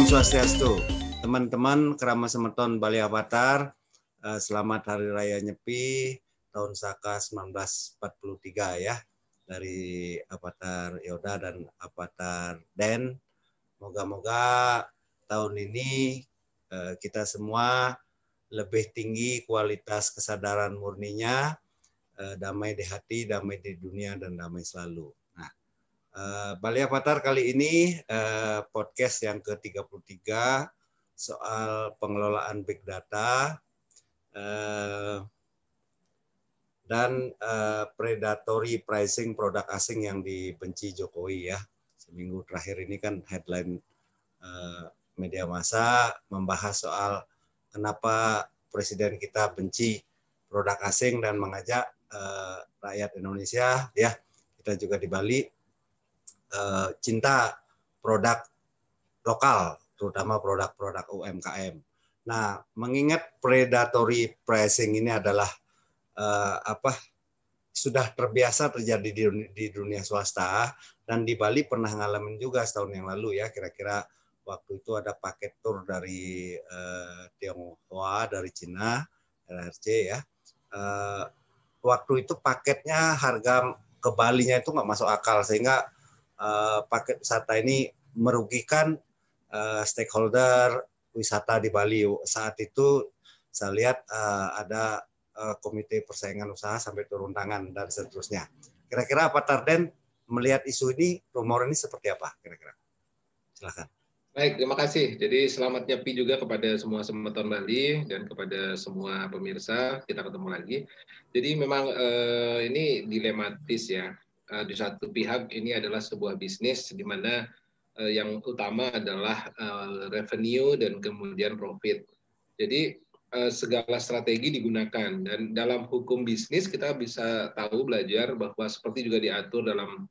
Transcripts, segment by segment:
Om Swastiastu, teman-teman Kerama Semeton Bali Avatar, selamat Hari Raya Nyepi tahun Saka 1943 ya, dari Avatar Yoda dan Avatar Den. Moga-moga tahun ini kita semua lebih tinggi kualitas kesadaran murninya, damai di hati, damai di dunia, dan damai selalu. Bali Avatar kali ini podcast yang ke-33 soal pengelolaan big data dan predatory pricing produk asing yang dibenci Jokowi ya. Seminggu terakhir ini kan headline media massa membahas soal kenapa presiden kita benci produk asing dan mengajak rakyat Indonesia ya, kita juga di Bali, cinta produk lokal, terutama produk-produk UMKM. Nah, mengingat predatory pricing ini adalah sudah terbiasa terjadi di dunia swasta, dan di Bali pernah ngalamin juga setahun yang lalu ya, kira-kira waktu itu ada paket tur dari Tionghoa, dari Cina, LRC ya. Waktu itu paketnya harga ke Balinya itu nggak masuk akal, sehingga paket wisata ini merugikan stakeholder wisata di Bali. Saat itu saya lihat ada komite persaingan usaha sampai turun tangan dan seterusnya. Kira-kira Pak Tarden melihat isu ini, rumor ini seperti apa kira-kira? Silakan. Baik, terima kasih. Jadi selamat nyepi juga kepada semua Semeton Bali dan kepada semua pemirsa. Kita ketemu lagi. Jadi memang ini dilematis ya. Di satu pihak ini adalah sebuah bisnis di mana yang utama adalah revenue dan kemudian profit. Jadi segala strategi digunakan, dan dalam hukum bisnis kita bisa tahu, belajar bahwa seperti juga diatur dalam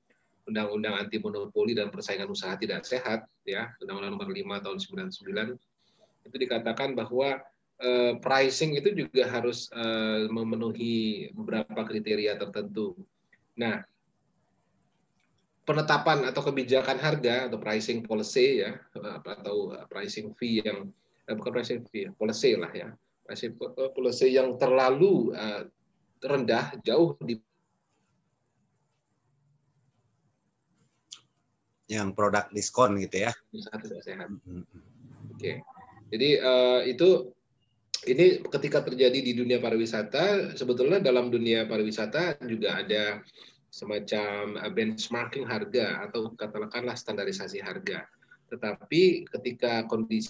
Undang-Undang Anti Monopoli dan Persaingan Usaha Tidak Sehat ya, Undang-Undang Nomor 5 tahun 99, itu dikatakan bahwa pricing itu juga harus memenuhi beberapa kriteria tertentu. Nah, penetapan atau kebijakan harga atau pricing policy ya, atau pricing fee yang bukan pricing fee, policy lah ya, pricing policy yang terlalu rendah, jauh di yang produk diskon gitu ya. Tidak sehat. Oke. Jadi ini ketika terjadi di dunia pariwisata, sebetulnya dalam dunia pariwisata juga ada semacam benchmarking harga atau katakanlah standarisasi harga. Tetapi ketika kondisi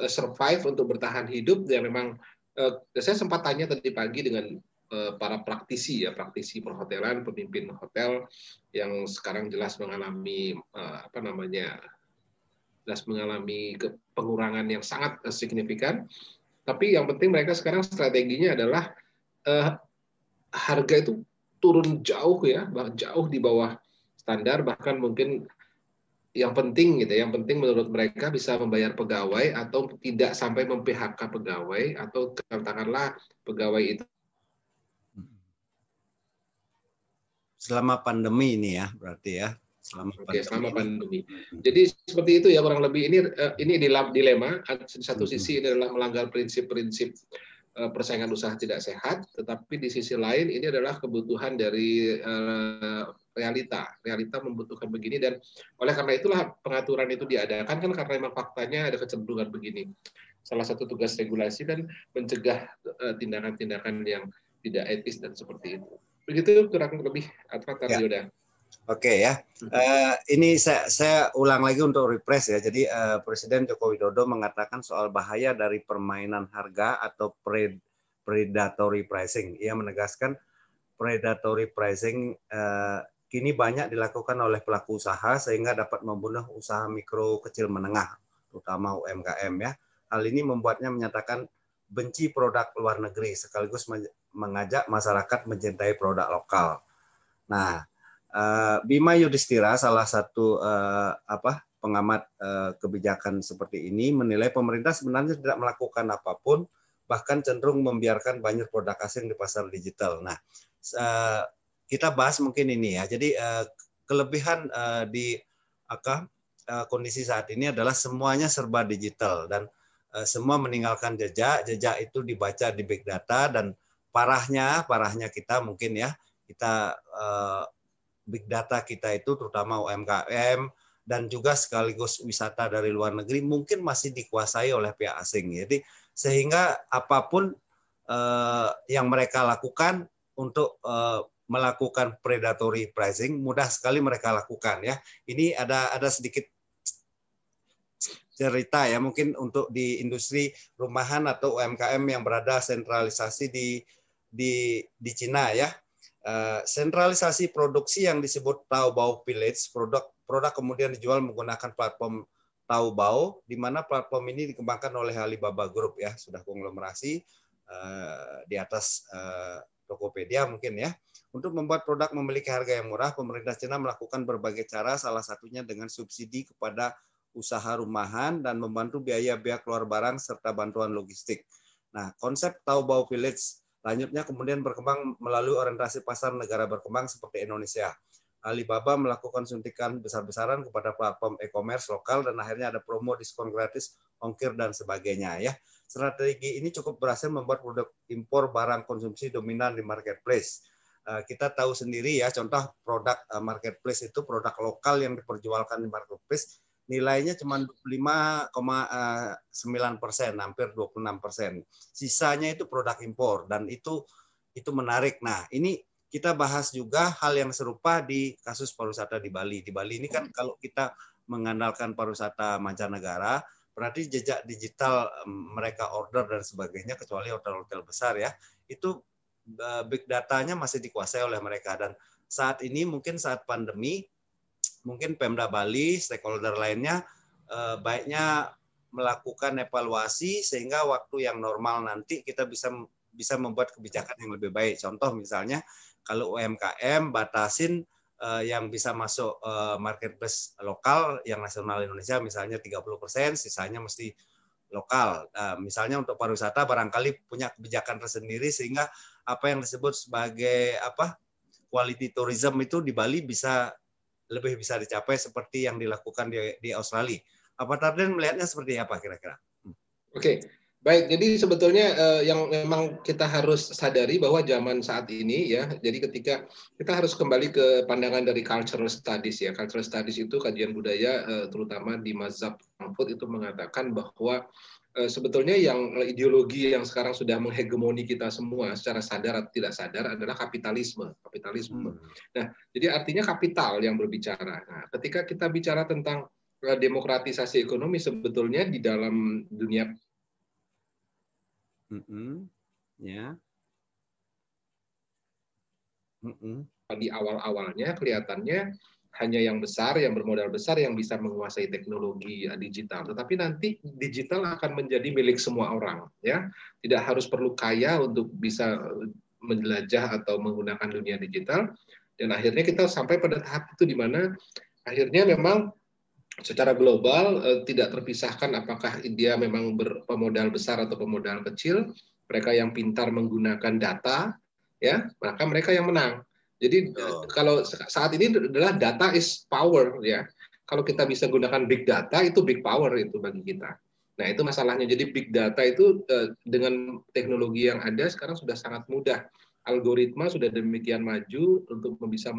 survive untuk bertahan hidup, ya memang saya sempat tanya tadi pagi dengan para praktisi ya, praktisi perhotelan, pemimpin hotel yang sekarang jelas mengalami jelas mengalami pengurangan yang sangat signifikan. Tapi yang penting mereka sekarang strateginya adalah harga itu turun jauh ya, jauh di bawah standar, bahkan mungkin yang penting gitu, yang penting menurut mereka bisa membayar pegawai atau tidak sampai mem-PHK pegawai, atau katakanlah pegawai itu selama pandemi ini ya, berarti ya. Selama pandemi. Jadi seperti itu ya kurang lebih. Ini dilema. Di satu sisi ini adalah melanggar prinsip-prinsip persaingan usaha tidak sehat, tetapi di sisi lain ini adalah kebutuhan dari realita. Realita membutuhkan begini, dan oleh karena itulah pengaturan itu diadakan, kan karena memang faktanya ada kecenderungan begini. Salah satu tugas regulasi kan mencegah tindakan-tindakan yang tidak etis dan seperti itu. Begitu kurang lebih Avatar Yoda. Oke ya, ini saya ulang lagi untuk refresh ya. Jadi Presiden Joko Widodo mengatakan soal bahaya dari permainan harga atau predatory pricing. Ia menegaskan predatory pricing kini banyak dilakukan oleh pelaku usaha sehingga dapat membunuh usaha mikro, kecil, menengah, terutama UMKM ya. Hal ini membuatnya menyatakan benci produk luar negeri sekaligus mengajak masyarakat mencintai produk lokal. Nah, Bima Yudhistira, salah satu pengamat kebijakan seperti ini, menilai pemerintah sebenarnya tidak melakukan apapun, bahkan cenderung membiarkan banyak produk asing di pasar digital. Nah, kita bahas mungkin ini ya. Jadi kelebihan di kondisi saat ini adalah semuanya serba digital dan semua meninggalkan jejak. Jejak itu dibaca di big data dan parahnya kita mungkin ya, kita big data kita itu terutama UMKM dan juga sekaligus wisata dari luar negeri mungkin masih dikuasai oleh pihak asing. Jadi sehingga apapun yang mereka lakukan untuk melakukan predatory pricing mudah sekali mereka lakukan ya. Ini ada sedikit cerita ya mungkin untuk di industri rumahan atau UMKM yang berada sentralisasi di Cina ya. Sentralisasi produksi yang disebut Taobao Village, produk kemudian dijual menggunakan platform Taobao, di mana platform ini dikembangkan oleh Alibaba Group ya, sudah konglomerasi di atas Tokopedia mungkin ya. Untuk membuat produk memiliki harga yang murah, pemerintah Cina melakukan berbagai cara, salah satunya dengan subsidi kepada usaha rumahan dan membantu biaya-biaya keluar barang serta bantuan logistik. Nah, konsep Taobao Village lanjutnya kemudian berkembang melalui orientasi pasar negara berkembang seperti Indonesia. Alibaba melakukan suntikan besar-besaran kepada platform e-commerce lokal dan akhirnya ada promo diskon gratis, ongkir dan sebagainya ya. Strategi ini cukup berhasil membuat produk impor barang konsumsi dominan di marketplace. Kita tahu sendiri ya, contoh produk marketplace itu produk lokal yang diperjualkan di marketplace nilainya cuma 25,9%, hampir 26%. Sisanya itu produk impor dan itu menarik. Nah, ini kita bahas juga hal yang serupa di kasus pariwisata di Bali. Di Bali ini kan kalau kita mengandalkan pariwisata mancanegara, berarti jejak digital mereka order dan sebagainya, kecuali hotel-hotel besar ya, itu big datanya masih dikuasai oleh mereka. Dan saat ini mungkin saat pandemi, mungkin Pemda Bali, stakeholder lainnya, baiknya melakukan evaluasi sehingga waktu yang normal nanti kita bisa membuat kebijakan yang lebih baik. Contoh misalnya kalau UMKM batasin yang bisa masuk marketplace lokal yang nasional Indonesia misalnya 30%, sisanya mesti lokal. Misalnya untuk pariwisata barangkali punya kebijakan tersendiri sehingga apa yang disebut sebagai quality tourism itu di Bali lebih bisa dicapai seperti yang dilakukan di Australia. Apa Tarden melihatnya seperti apa kira-kira? Oke, baik. Jadi sebetulnya yang memang kita harus sadari bahwa zaman saat ini ya, jadi ketika kita harus kembali ke pandangan dari cultural studies ya. Cultural studies itu kajian budaya terutama di mazhab Frankfurt itu mengatakan bahwa sebetulnya yang ideologi yang sekarang sudah menghegemoni kita semua secara sadar atau tidak sadar adalah kapitalisme. Nah, jadi artinya kapital yang berbicara. Nah, ketika kita bicara tentang demokratisasi ekonomi sebetulnya di dalam dunia di awal-awalnya kelihatannya hanya yang besar, yang bermodal besar yang bisa menguasai teknologi digital. Tetapi nanti digital akan menjadi milik semua orang, ya. Tidak harus perlu kaya untuk bisa menjelajah atau menggunakan dunia digital. Dan akhirnya kita sampai pada tahap itu di mana akhirnya memang secara global tidak terpisahkan apakah dia memang berpemodal besar atau pemodal kecil. Mereka yang pintar menggunakan data, ya, maka mereka yang menang. Jadi kalau saat ini adalah data is power ya. Kalau kita bisa gunakan big data itu big power itu bagi kita. Nah itu masalahnya. Jadi big data itu dengan teknologi yang ada sekarang sudah sangat mudah. Algoritma sudah demikian maju untuk bisa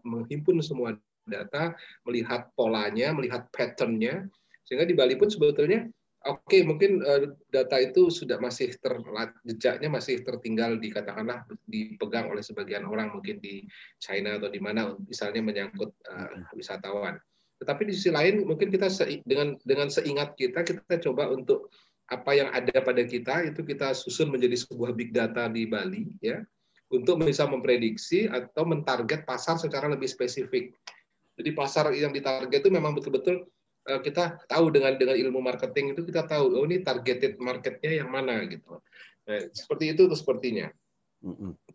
menghimpun semua data, melihat polanya, melihat patternnya. Sehingga di Bali pun sebetulnya oke, mungkin data itu sudah masih jejaknya masih tertinggal dikatakanlah dipegang oleh sebagian orang mungkin di China atau di mana misalnya menyangkut wisatawan. Tetapi di sisi lain mungkin kita dengan seingat kita coba untuk apa yang ada pada kita itu kita susun menjadi sebuah big data di Bali ya untuk bisa memprediksi atau mentarget pasar secara lebih spesifik. Jadi pasar yang ditarget itu memang betul-betul kita tahu dengan ilmu marketing itu kita tahu oh ini targeted marketnya yang mana gitu. Nah, seperti itu tuh sepertinya.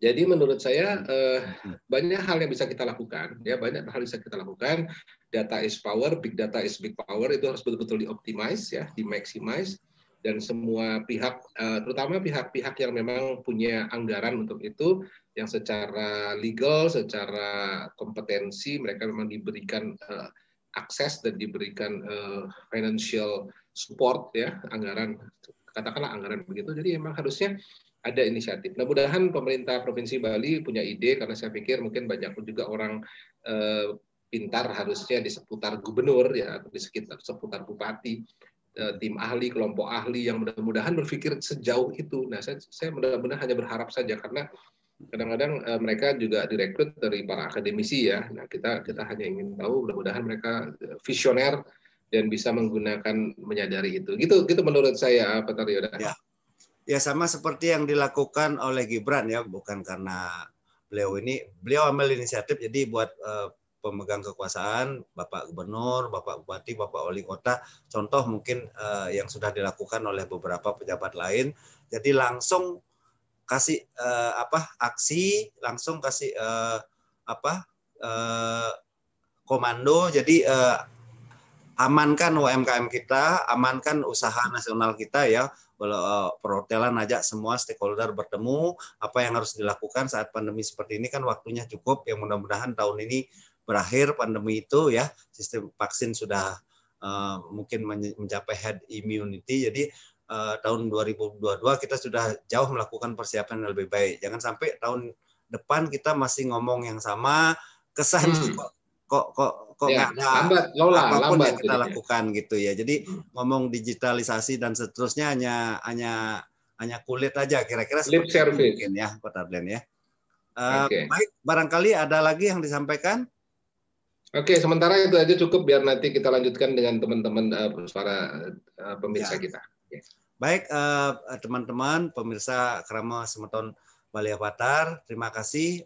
Jadi menurut saya banyak hal yang bisa kita lakukan ya, banyak hal bisa kita lakukan. Data is power, big data is big power, itu harus betul-betul dioptimize ya, dimaximize, dan semua pihak terutama pihak-pihak yang memang punya anggaran untuk itu yang secara legal, secara kompetensi mereka memang diberikan akses dan diberikan financial support ya, anggaran, katakanlah anggaran begitu. Jadi memang harusnya ada inisiatif. Nah, mudah-mudahan pemerintah Provinsi Bali punya ide, karena saya pikir mungkin banyak juga orang pintar harusnya di seputar gubernur ya, atau di seputar bupati, tim ahli, kelompok ahli yang mudah-mudahan berpikir sejauh itu. Nah, saya mudah-mudahan hanya berharap saja, karena kadang-kadang mereka juga direkrut dari para akademisi ya. Nah, kita hanya ingin tahu, mudah-mudahan mereka visioner dan bisa menyadari itu. Gitu menurut saya, Pak Taryoda. Ya, sama seperti yang dilakukan oleh Gibran ya, bukan karena beliau ambil inisiatif, jadi buat pemegang kekuasaan, Bapak Gubernur, Bapak Bupati, Bapak Wali Kota, contoh mungkin yang sudah dilakukan oleh beberapa pejabat lain, jadi langsung kasih aksi, langsung kasih komando, jadi amankan UMKM kita, amankan usaha nasional kita ya, perhotelan ajak semua stakeholder bertemu, apa yang harus dilakukan saat pandemi seperti ini, kan waktunya cukup, yang mudah-mudahan tahun ini berakhir pandemi itu ya, sistem vaksin sudah mungkin mencapai herd immunity, jadi tahun 2022 kita sudah jauh melakukan persiapan yang lebih baik. Jangan sampai tahun depan kita masih ngomong yang sama, kesan kok nggak ada apapun yang kita lakukan gitu ya. Jadi ngomong digitalisasi dan seterusnya hanya kulit aja, kira-kira seperti itu mungkin ya, Pak Tarden ya. Baik, barangkali ada lagi yang disampaikan. Oke, sementara itu aja cukup, biar nanti kita lanjutkan dengan teman-teman para pemirsa kita. Baik, teman-teman pemirsa Krama Semeton Bali Avatar, terima kasih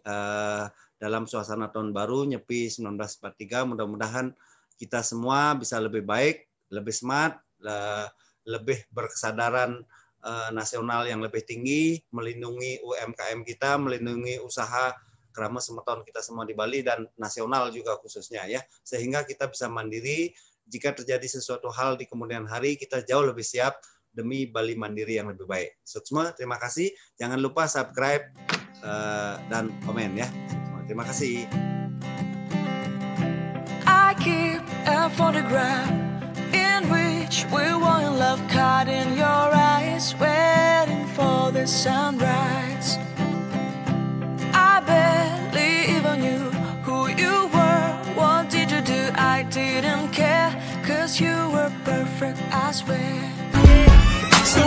dalam suasana tahun baru Nyepi 1943. Mudah-mudahan kita semua bisa lebih baik, lebih smart, lebih berkesadaran nasional yang lebih tinggi, melindungi UMKM kita, melindungi usaha Krama Semeton kita semua di Bali dan nasional juga khususnya ya, sehingga kita bisa mandiri. Jika terjadi sesuatu hal di kemudian hari, kita jauh lebih siap demi Bali Mandiri yang lebih baik. Semua terima kasih. Jangan lupa subscribe dan komen ya. Terima kasih. I keep a photograph in which we were in love, caught in your eyes, waiting for the sunrise. I barely even knew who you were. What did you do? I didn't care, 'cause you were perfect, I swear. So